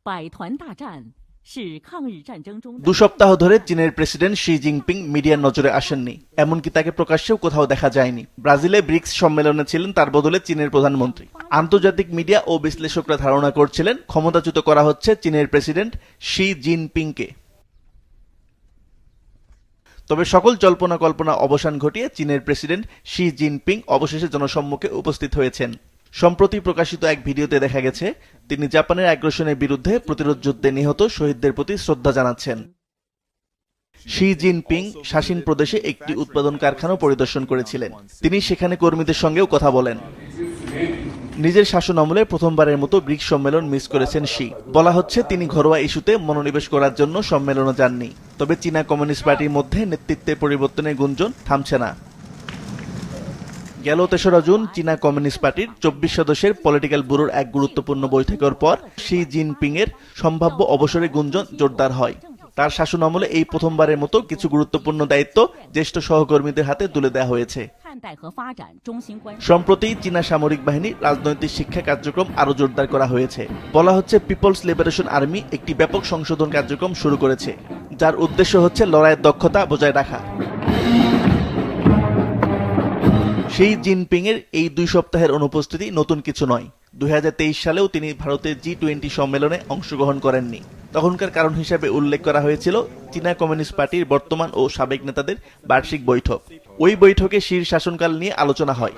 2 সপ্তাহ ধরে চীনের প্রেসিডেন্ট শি জিনপিং মিডিয়ার নজরে আসেননি, এমনকি তাকে প্রকাশ্যেও কোথাও দেখা যায়নি। ব্রাজিলে ব্রিক্স সম্মেলনে ছিলেন তার বদলে চীনের প্রধানমন্ত্রী। আন্তর্জাতিক মিডিয়া ও বিশ্লেষকরা ধারণা করছিলেন ক্ষমতাচ্যুত করা হচ্ছে চীনের প্রেসিডেন্ট শি জিনপিংকে। তবে সকল জল্পনা কল্পনা অবসান ঘটিয়ে চীনের প্রেসিডেন্ট শি জিনপিং অবশেষে জনসম্মুখে উপস্থিত হয়েছেন। সম্প্রতি প্রকাশিত এক ভিডিওতে দেখা গেছে তিনি জাপানের আগ্রাসনের বিরুদ্ধে প্রতিরোধ যুদ্ধে নিহত শহীদদের প্রতি শ্রদ্ধা জানাচ্ছেন। শি জিনপিং শাসিন প্রদেশে একটি উৎপাদন কারখানা পরিদর্শন করেছিলেন। তিনি সেখানে কর্মীদের সঙ্গেও কথা বলেন। নিজের শাসন আমলে প্রথমবারের মতো ব্রিক্স সম্মেলন মিস করেছেন শি। বলা হচ্ছে তিনি ঘরোয়া ইস্যুতে মনোনিবেশ করার জন্য সম্মেলনে যাননি। তবে চীনা কমিউনিস্ট পার্টির মধ্যে নেতৃত্বের পরিবর্তনের গুঞ্জন থামছে না। গেল 3রা জুন চীনা কমিউনিস্ট পার্টির 24 সদস্যের পলিটিক্যাল ব্যুরোর এক গুরুত্বপূর্ণ বৈঠকের পর শি জিনপিং এর সম্ভাব্য অবসরের গুঞ্জন জোরদার হয়। তার শাসন আমলে এই প্রথমবারের মতো কিছু গুরুত্বপূর্ণ দায়িত্ব জ্যেষ্ঠ সহকর্মীদের হাতে তুলে দেওয়া হয়েছে। সম্প্রতি চীনা সামরিক বাহিনীর রাজনৈতিক শিক্ষা কার্যক্রম আরো জোরদার করা হয়েছে। বলা হচ্ছে পিপলস লিবারেশন আর্মি একটি ব্যাপক সংশোধন কার্যক্রম শুরু করেছে, যার উদ্দেশ্য হচ্ছে লড়াইয়ের দক্ষতা বজায় রাখা। শি জিনপিং এর এই 2 সপ্তাহের অনুপস্থিতি নতুন কিছু নয়। 2023 সালেও তিনি ভারতের G20 সম্মেলনে অংশগ্রহণ করেননি। তখনকার কারণ হিসেবে উল্লেখ করা হয়েছিল চীনা কমিউনিস্ট পার্টির বর্তমান ও সাবেক নেতাদের বার্ষিক বৈঠক। ওই বৈঠকে শির শাসনকাল নিয়ে আলোচনা হয়।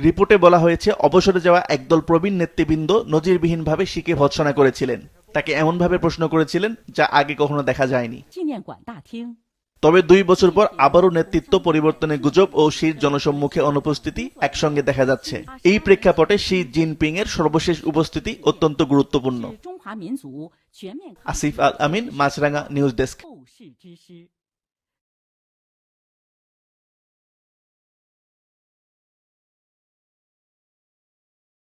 রিপোর্টে বলা হয়েছে অবসরে যাওয়া একদল প্রবীণ নেতৃবৃন্দ নজিরবিহীনভাবে শিকে ভৎসনা করেছিলেন। তাকে এমনভাবে প্রশ্ন করেছিলেন যা আগে কখনো দেখা যায়নি। তবে 2 বছর পর আবারও নেতৃত্ব পরিবর্তনের গুজব ও শির জনসম্মুখে অনুপস্থিতি একসঙ্গে দেখা যাচ্ছে। এই প্রেক্ষাপটে শি জিনপিং এর সর্বশেষ উপস্থিতি অত্যন্ত গুরুত্বপূর্ণ। আসিফ আল আমিন, মাছরাঙা নিউজ ডেস্ক।